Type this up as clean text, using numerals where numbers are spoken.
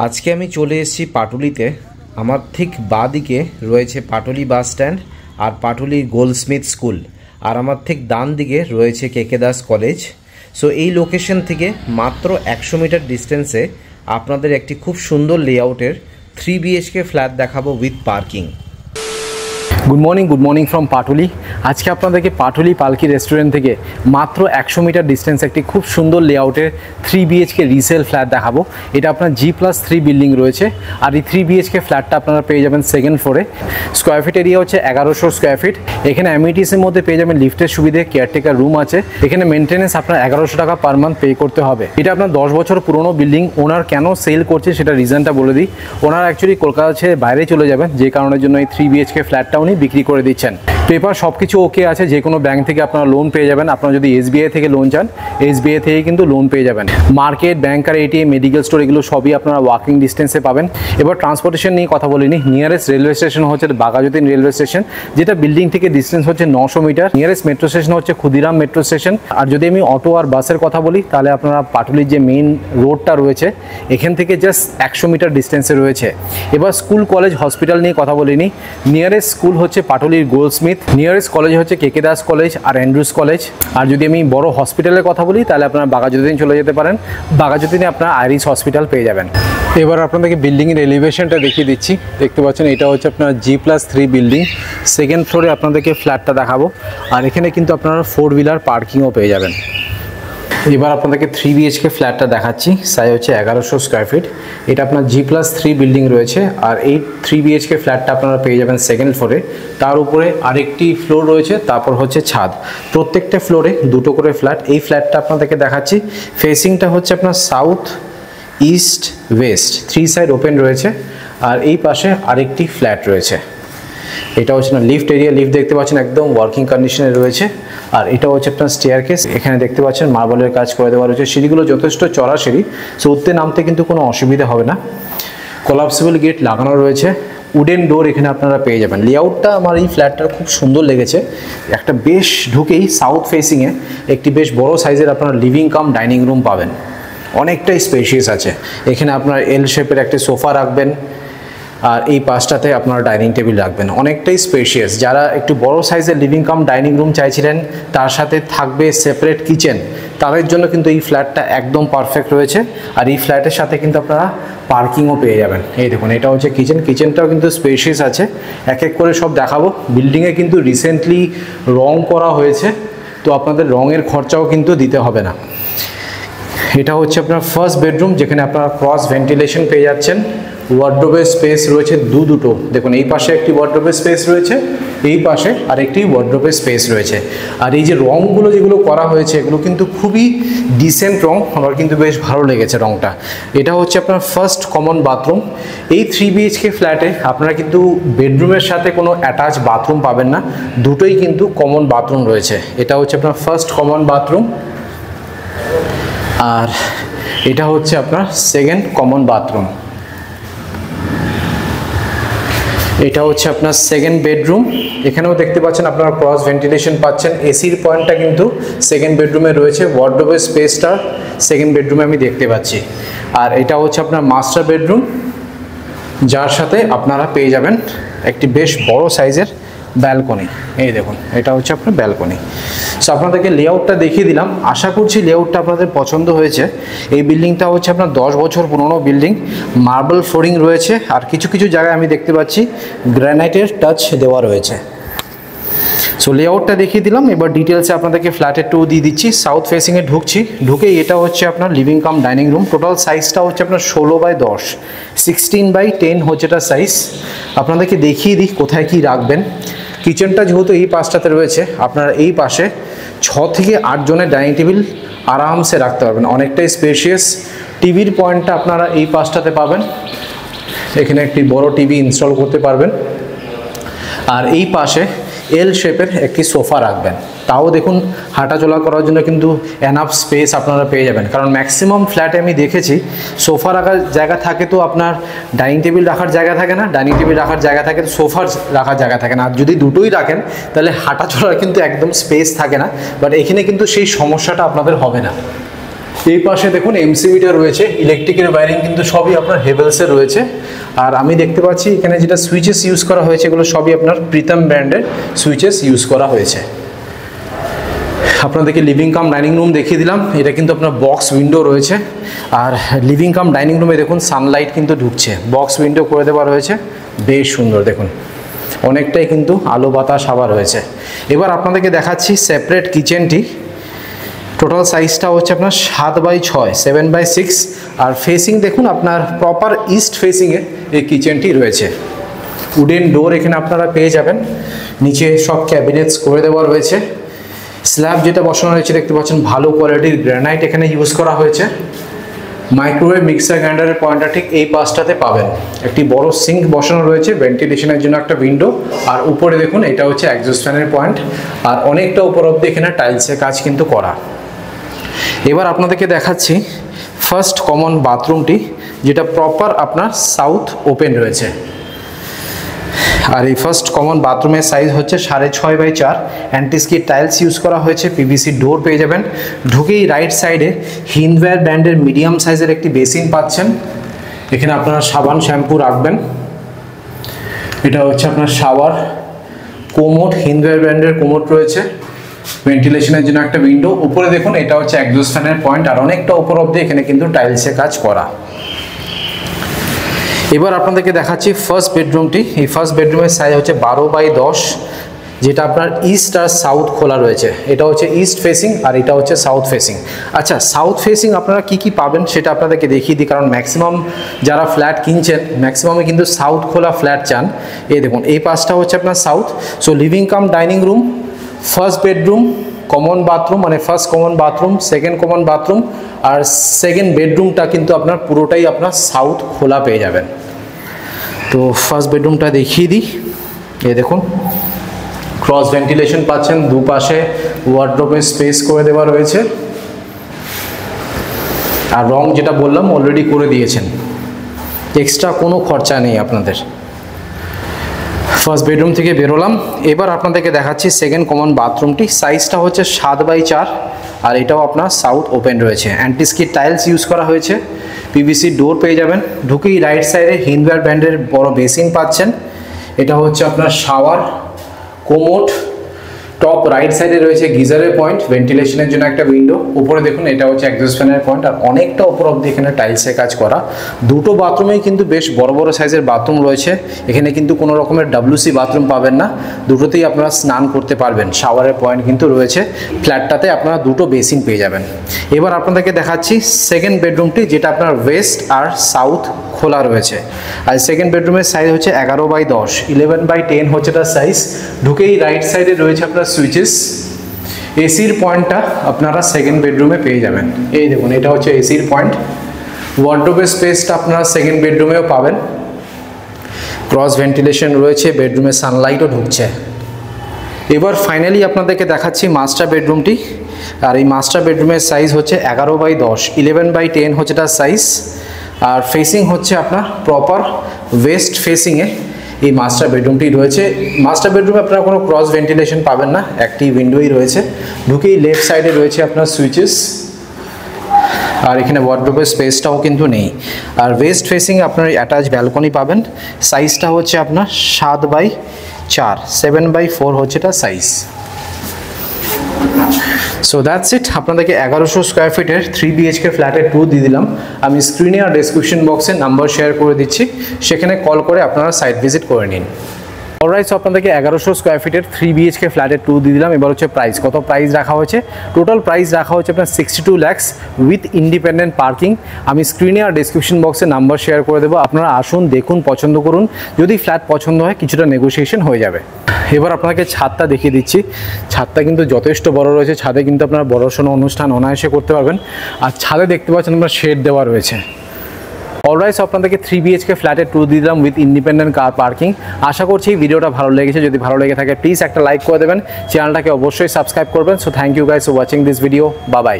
আজকে আমি চলে এসেছি পাটুলিতে। আমার ঠিক বাঁদিকে রয়েছে পাটুলি বাস স্ট্যান্ড আর পাটুলি গোল্ডস্মিথ স্কুল, আর আমার ঠিক ডান দিকে রয়েছে কেকে দাস কলেজ। সো এই লোকেশন থেকে মাত্র 100 মিটার ডিস্টেন্সে আপনাদের একটি খুব সুন্দর লেআউটের 3 BHK ফ্ল্যাট দেখাবো with parking. Good morning from Patuli. আজকে আপনাদেরকে পাটুলি পালকি রেস্টুরেন্ট থেকে মাত্র 100 মিটার ডিস্টেন্স একটি খুব সুন্দর লেআউটের 3 BHK রিসেল ফ্ল্যাট দেখাবো। এটা আপনার G+3 বিল্ডিং রয়েছে, আর এই 3 BHK ফ্ল্যাটটা আপনারা পেয়ে যাবেন সেকেন্ড ফ্লোরে। স্কোয়ার ফিট এরিয়া হচ্ছে 1100 স্কোয়ার ফিট। এখানে অ্যামিনিটিসের মধ্যে পেয়ে যাবেন লিফটের সুবিধে, কেয়ারটেকার রুম আছে। এখানে মেনটেন্যান্স আপনার 1100 টাকা পার মান্থ পে করতে হবে। এটা আপনার 10 বছর পুরনো বিল্ডিং। ওনার কেন সেল করছে সেটা রিজনটা বলে দিই। ওনার অ্যাকচুয়ালি কলকাতা ছেড়ে বাইরে চলে যাবেন, যে কারণের জন্য এই 3 BHK ফ্ল্যাটটা উনি বিক্রি করে দিচ্ছেন। পেপার সব কিছু ওকে আছে, যে কোনো ব্যাংক থেকে আপনারা লোন পেয়ে যাবেন। আপনারা যদি SBI থেকে লোন চান, SBI থেকে কিন্তু লোন পেয়ে যাবেন। মার্কেট, ব্যাংকার, ATM, মেডিকেল স্টোর এগুলো সবই আপনারা ওয়াকিং ডিস্টেন্সে পাবেন। এবার ট্রান্সপোর্টেশন নিয়ে কথা বলিনি। নিয়ারেস্ট রেলওয়ে স্টেশন হচ্ছে বাঘাযতীন রেলওয়ে স্টেশন, যেটা বিল্ডিং থেকে ডিস্টেন্স হচ্ছে 900 মিটার। নিয়ারেস্ট মেট্রো স্টেশন হচ্ছে ক্ষুদিরাম মেট্রো স্টেশন। আর যদি আমি অটো আর বাসের কথা বলি, তাহলে আপনারা পাটুলির যে মেইন রোডটা রয়েছে এখান থেকে জাস্ট 100 মিটার ডিস্টেন্সে রয়েছে। এবার স্কুল, কলেজ, হসপিটাল নিয়ে কথা বলিনি। নিয়ারেস্ট স্কুল হচ্ছে পাটুলির গোল্ডস্মিথ, নিয়ারেস্ট কলেজ হচ্ছে কেকে দাস কলেজ আর অ্যান্ড্রুজ কলেজ। আর যদি আমি বড় হসপিটালের কথা বলি, তাহলে আপনারা বাঘাযতীন চলে যেতে পারেন। বাঘাযতীনে আপনারা আইরিস হসপিটাল পেয়ে যাবেন। এবার আপনাদেরকে বিল্ডিংয়ের এলিভেশনটা দেখিয়ে দিচ্ছি। দেখতে পাচ্ছেন এটা হচ্ছে আপনার G+3 বিল্ডিং। সেকেন্ড ফ্লোরে আপনাদেরকে ফ্ল্যাটটা দেখাবো, আর এখানে কিন্তু আপনারা 4 হুইলার পার্কিংও পেয়ে যাবেন। এবার আপনাদেরকে 3 BHK ফ্ল্যাটটা দেখাচ্ছি। সাইজ হচ্ছে 1100 স্কোয়ার ফিট। এটা আপনার G+3 বিল্ডিং রয়েছে, আর এই 3 BHK ফ্ল্যাটটা আপনারা পেয়ে যাবেন সেকেন্ড ফ্লোরে। তার উপরে আরেকটি ফ্লোর রয়েছে, তারপর হচ্ছে ছাদ। প্রত্যেকটা ফ্লোরে দুটো করে ফ্ল্যাট। এই ফ্ল্যাটটা আপনাদেরকে দেখাচ্ছি। ফেসিংটা হচ্ছে আপনার south, east, West, 3 side open রয়েছে। আর এই পাশে আরেকটি ফ্ল্যাট রয়েছে। এটা হচ্ছে না লিফট এরিয়া। লিফট দেখতে পাচ্ছেন একদম ওয়ার্কিং কন্ডিশনে রয়েছে। আর এটা হচ্ছে আপনার স্টেয়ারকেস। এখানে দেখতে পাচ্ছেন মার্বেলের কাজ করে দেওয়া রয়েছে। সিঁড়িগুলো যথেষ্ট চড়া সিঁড়ি, সো উঠতে নামতে কিন্তু কোনো অসুবিধা হবে না। কোলাপসিবল গেট লাগানো রয়েছে। উডেন ডোর এখানে আপনারা পেয়ে যাবেন। লেআউটটা আমার এই ফ্ল্যাটটার খুব সুন্দর লেগেছে। একটা বেশ ঢুকেই সাউথ ফেসিংয়ে একটি বেশ বড় সাইজের আপনারা লিভিং কাম ডাইনিং রুম পাবেন। অনেকটাই স্পেশিয়াস আছে। এখানে আপনার এল শেপের একটা সোফা রাখবেন, আর এই পাশটাতে আপনারা ডাইনিং টেবিল রাখবেন। অনেকটাই স্পেশিয়াস। যারা একটু বড় সাইজের লিভিং কাম ডাইনিং রুম চাইছিলেন, তার সাথে থাকবে সেপারেট কিচেন, তাদের জন্য কিন্তু এই ফ্ল্যাটটা একদম পারফেক্ট রয়েছে। আর এই ফ্ল্যাটের সাথে কিন্তু আপনারা পার্কিংও পেয়ে যাবেন। এই দেখুন, এটা হচ্ছে কিচেন। কিচেনটাও কিন্তু স্পেশিয়াস আছে। এক এক করে সব দেখাবো। বিল্ডিংয়ে কিন্তু রিসেন্টলি রং করা হয়েছে, তো আপনাদের রঙের খরচাও কিন্তু দিতে হবে না। এটা হচ্ছে আপনার ফার্স্ট বেডরুম, যেখানে আপনারা ক্রস ভেন্টিলেশন পেয়ে যাচ্ছেন। ওয়ার্ডরোবের স্পেস রয়েছে দুটো। দেখুন, এই পাশে একটি ওয়ার্ডরোবের স্পেস রয়েছে, এই পাশে আরেকটি ওয়ার্ডরোবের স্পেস রয়েছে। আর এই যে রঙগুলো যেগুলো করা হয়েছে, এগুলো কিন্তু খুবই ডিসেন্ট রং। আমার কিন্তু বেশ ভালো লেগেছে রঙটা। এটা হচ্ছে আপনার ফার্স্ট কমন বাথরুম। এই 3 BHK ফ্ল্যাটে আপনারা কিন্তু বেডরুমের সাথে কোনো অ্যাটাচ বাথরুম পাবেন না, দুটোই কিন্তু কমন বাথরুম রয়েছে। এটা হচ্ছে আপনার ফার্স্ট কমন বাথরুম, আর এটা হচ্ছে আপনার সেকেন্ড কমন বাথরুম। এটা হচ্ছে আপনার সেকেন্ড বেডরুম। এখানেও দেখতে পাচ্ছেন আপনারা ক্রস ভেন্টিলেশন পাচ্ছেন। এসির পয়েন্টটা কিন্তু সেকেন্ড বেডরুমে রয়েছে। ওয়ার্ডরোবের স্পেসটা সেকেন্ড বেডরুমে আমি দেখতে পাচ্ছি। আর এটা হচ্ছে আপনার মাস্টার বেডরুম, যার সাথে আপনারা পেয়ে যাবেন একটি বেশ বড় সাইজের ব্যালকনি। এই দেখুন, এটা হচ্ছে আপনার ব্যালকনি। সো আপনাদেরকে লেআউটটা দেখিয়ে দিলাম। আশা করছি লেআউটটা আপনাদের পছন্দ হয়েছে। এই বিল্ডিংটা হচ্ছে আপনার 10 বছর পুরনো বিল্ডিং। মার্বেল ফ্লোরিং রয়েছে, আর কিছু কিছু জায়গায় আমি দেখতে পাচ্ছি গ্রানাইটের টাচ দেওয়া রয়েছে। সো লেআউটটা দেখিয়ে দিলাম। এবার ডিটেলসে আপনাদেরকে ফ্ল্যাটের টু দিয়ে দিচ্ছি। সাউথ ফেসিংয়ে ঢুকছি। ঢুকেই এটা হচ্ছে আপনার living cum dining room. Total সাইজটা হচ্ছে আপনার 16x10, 16x10 হচ্ছে এটা সাইজ। আপনাদেরকে দেখিয়ে দিই কোথায় কি রাখবেন। কিচেনটা যেহেতু এই পাশটাতে রয়েছে, আপনারা এই পাশে 6 থেকে 8 জনের ডাইনিং টেবিল আরামসে রাখতে পারবেন। অনেকটাই স্পেশিয়াস। টিভির পয়েন্টটা আপনারা এই পাশটাতে পাবেন। এখানে একটি বড় টিভি ইনস্টল করতে পারবেন। আর এই পাশে এল শেপের একটি সোফা রাখবেন। তাও দেখুন, হাঁটাচলা করার জন্য কিন্তু এনাফ স্পেস আপনারা পেয়ে যাবেন। কারণ ম্যাক্সিমাম ফ্ল্যাটে আমি দেখেছি সোফা রাখার জায়গা থাকে, তো আপনার ডাইনিং টেবিল রাখার জায়গা থাকে না। ডাইনিং টেবিল রাখার জায়গা থাকে, তো সোফা রাখার জায়গা থাকে না। আর যদি দুটোই রাখেন, তাহলে হাঁটাচলার কিন্তু একদম স্পেস থাকে না। বাট এখানে কিন্তু সেই সমস্যাটা আপনাদের হবে না। এই পাশে দেখুন এমসি মিটার রয়েছে, ইলেকট্রিকের ওয়্যারিং কিন্তু সবই আপনার হেভেলসের রয়েছে। আর আমি দেখতে পাচ্ছি এখানে যেটা সুইচেস ইউজ করা হয়েছে এগুলো সবই আপনার প্রীতম ব্র্যান্ডের সুইচেস ইউজ করা হয়েছে। আপনাদেরকে লিভিং কাম ডাইনিং রুম দেখিয়ে দিলাম, এটা কিন্তু আপনার বক্স উইন্ডো রয়েছে। আর লিভিং কাম ডাইনিং রুমে দেখুন সানলাইট কিন্তু ঢুকছে, বক্স উইন্ডো করে দেওয়া রয়েছে, বেশ সুন্দর দেখুন, অনেকটাই কিন্তু আলো বাতাস হাওয়া রয়েছে। এবার আপনাদেরকে দেখাচ্ছি সেপারেট কিচেনটি। টোটাল সাইজটা হচ্ছে আপনার 7x6, 7x6। আর ফেসিং দেখুন আপনার প্রপার ইস্ট ফেসিংয়ে এই কিচেনটি রয়েছে। উডেন ডোর এখানে আপনারা পেয়ে যাবেন, নিচে সব ক্যাবিনেটস করে দেওয়া রয়েছে। স্ল্যাব যেটা বসানো রয়েছে দেখতে পাচ্ছেন ভালো কোয়ালিটির গ্রানাইট এখানে ইউজ করা হয়েছে। মাইক্রোওয়েভ মিক্সার গ্রাইন্ডারের পয়েন্টটা ঠিক এই পাশটাতে পাবেন। একটি বড় সিঙ্ক বসানো রয়েছে, ভেন্টিলেশনের জন্য একটা উইন্ডো। আর উপরে দেখুন এটা হচ্ছে এক্সস্ট ফ্যানের পয়েন্ট। আর অনেকটা উপর অব্দি এখানে টাইলসের কাজ কিন্তু করা। এবার আপনাদেরকে দেখাচ্ছি ফার্স্ট কমন বাথরুমটি, যেটা প্রপার আপনার সাউথ ওপেন রয়েছে। আর এই ফার্স্ট কমন বাথরুমের সাইজ হচ্ছে 6.5x4, অ্যান্টিস্কিড টাইলস ইউজ করা হয়েছে, পিভিসি ডোর পেয়ে যাবেন। ঢুকেই রাইট সাইডে হিন্দওয়্যার ব্র্যান্ডের মিডিয়াম সাইজের একটি বেসিন পাচ্ছেন। এখানে আপনারা সাবান শ্যাম্পু রাখবেন। এটা হচ্ছে আপনার শাওয়ার। কোমোড, হিন্দওয়্যার ব্র্যান্ডের কোমোড রয়েছে, ভেন্টিলেশনের জন্য একটা উইন্ডো। উপরে দেখুন এটা হচ্ছে এক্সস্ট ফ্যানের পয়েন্ট। আর অনেকটা উপর অব্দি এখানে কিন্তু টাইলসের কাজ করা। এবার আপনাদেরকে দেখাচ্ছি ফার্স্ট বেডরুমটি। এই ফার্স্ট বেডরুমের সাইজ হচ্ছে 12x10, যেটা আপনার ইস্ট আর সাউথ খোলা রয়েছে। এটা হচ্ছে ইস্ট ফেসিং আর এটা হচ্ছে সাউথ ফেসিং। আচ্ছা, সাউথ ফেসিং আপনারা কি পাবেন সেটা আপনাদেরকে দেখিয়ে দিই, কারণ ম্যাক্সিমাম যারা ফ্ল্যাট কিনছেন ম্যাক্সিমামে কিন্তু সাউথ খোলা ফ্ল্যাট চান। এই দেখুন এই পাশটা হচ্ছে আপনার south. So living cum dining room, first bedroom, common bathroom মানে first common bathroom, second common bathroom, আর সেকেন্ড বেডরুমটা কিন্তু আপনার পুরোটাই আপনার সাউথ খোলা পেয়ে যাবেন। তো ফার্স্ট বেডরুমটা দেখিয়ে দিই। এই দেখুন ক্রস ভেন্টিলেশন পাচ্ছেন, দুপাশে ওয়ার্ড্রোবের স্পেস করে দেওয়া রয়েছে। আর রং যেটা বললাম অলরেডি করে দিয়েছেন, এক্সট্রা কোনো খরচা নেই আপনাদের। ফার্স্ট বেডরুম থেকে বেরোলাম। এবার আপনাদেরকে দেখাচ্ছি সেকেন্ড কমন বাথরুমটি। সাইজটা হচ্ছে 7x4 আর এটাও আপনার সাউথ ওপেন রয়েছে। অ্যান্টিস্কিড টাইলস ইউজ করা হয়েছে, পিভিসি ডোর পেয়ে যাবেন। ঢুকেই রাইট সাইডে হিন্দওয়্যার ব্র্যান্ডের বড় বেসিন পাচ্ছেন। এটা হচ্ছে আপনার শাওয়ার, কোমোড। টপ রাইট সাইডে রয়েছে গিজারের পয়েন্ট, ভেন্টিলেশনের জন্য একটা উইন্ডো। উপরে দেখুন এটা হচ্ছে এক্সস্ট ফ্যানের পয়েন্ট। আর অনেকটা উপর অব্দি এখানে টাইলসের কাজ করা। দুটো বাথরুমেই কিন্তু বেশ বড় বড় সাইজের বাথরুম রয়েছে। এখানে কিন্তু কোনো রকমের WC বাথরুম পাবেন না, দুটোতেই আপনারা স্নান করতে পারবেন। শাওয়ারের পয়েন্ট কিন্তু রয়েছে। ফ্ল্যাটটাতে আপনারা দুটো বেসিন পেয়ে যাবেন। এবার আপনাদেরকে দেখাচ্ছি সেকেন্ড বেডরুমটি, যেটা আপনার ওয়েস্ট আর সাউথ খোলা রয়েছে। আর সেকেন্ড বেডরুমের সাইজ হচ্ছে 11x10, 11x10 হচ্ছে তার সাইজ। ঢুকেই রাইট সাইডে রয়েছে আপনার সুইচেস। এসির পয়েন্টটা আপনারা সেকেন্ড বেডরুমে পেয়ে যাবেন। এই দেখুন এটা হচ্ছে এসির পয়েন্ট। ওয়ার্ড্রোবের স্পেসটা আপনারা সেকেন্ড বেডরুমেও পাবেন। ক্রস ভেন্টিলেশন রয়েছে, বেডরুমে সানলাইটও ঢুকছে। এবার ফাইনালি আপনাদেরকে দেখাচ্ছি মাস্টার বেডরুমটি। আর এই মাস্টার বেডরুমের সাইজ হচ্ছে 11x10, 11x10 হচ্ছে তার সাইজ। আর ফেসিং হচ্ছে আপনার প্রপার ওয়েস্ট ফেসিংয়ে এই মাস্টার বেডরুমটি রয়েছে। মাস্টার বেডরুমে আপনারা কোনো ক্রস ভেন্টিলেশন পাবেন না, একটি উইন্ডোই রয়েছে। ঢুকেই লেফট সাইডে রয়েছে আপনার সুইচেস। আর এখানে ওয়ার্ড্রোবের স্পেসটাও কিন্তু নেই। আর ওয়েস্ট ফেসিংয়ে আপনার অ্যাটাচ ব্যালকনি পাবেন। সাইজটা হচ্ছে আপনার 7x4, 7x4 হচ্ছে তার সাইজ। So that's it. আপনাদেরকে 1100 স্কোয়ার ফিটের 3 BHK ফ্ল্যাটের ট্যুর দিয়ে দিলাম। আমি স্ক্রিনে আর ডেসক্রিপশন বক্সে নাম্বার শেয়ার করে দিচ্ছি, সেখানে কল করে আপনারা সাইট ভিজিট করে নিন। অলরাইট, সো আপনাদেরকে 1100 স্কোয়ার ফিটের 3 BHK ফ্ল্যাটের ট্যুর দিয়ে দিলাম। এবার হচ্ছে প্রাইস, কত প্রাইস রাখা হয়েছে। টোটাল প্রাইস রাখা হচ্ছে আপনার 62 lakhs উইথ ইন্ডিপেন্ডেন্ট পার্কিং। আমি স্ক্রিনে আর ডেসক্রিপশন বক্সে নাম্বার শেয়ার করে দেবো, আপনারা আসুন, দেখুন, পছন্দ করুন। যদি ফ্ল্যাট পছন্দ হয় কিছুটা নেগোসিয়েশন হয়ে যাবে। এবার আপনাকে ছাদটা দেখিয়ে দিচ্ছি। ছাদটা কিন্তু যথেষ্ট বড় রয়েছে। ছাদে কিন্তু আপনারা বড়সড় অনুষ্ঠান অনায়াসে করতে পারবেন। আর ছাদে দেখতে পাচ্ছেন আপনার শেড দেওয়া রয়েছে। অলরাইট, আপনাদেরকে 3 BHK ফ্ল্যাটের ট্যুর দিয়ে দিলাম উইথ ইন্ডিপেন্ডেন্ট কার পার্কিং। আশা করছি ভিডিওটা ভালো লেগেছে। যদি ভালো লেগে থাকে প্লিজ একটা লাইক করে দেবেন, চ্যানেলটাকে অবশ্যই সাবস্ক্রাইব করবেন। So thank you guys for watching this video. Bye by.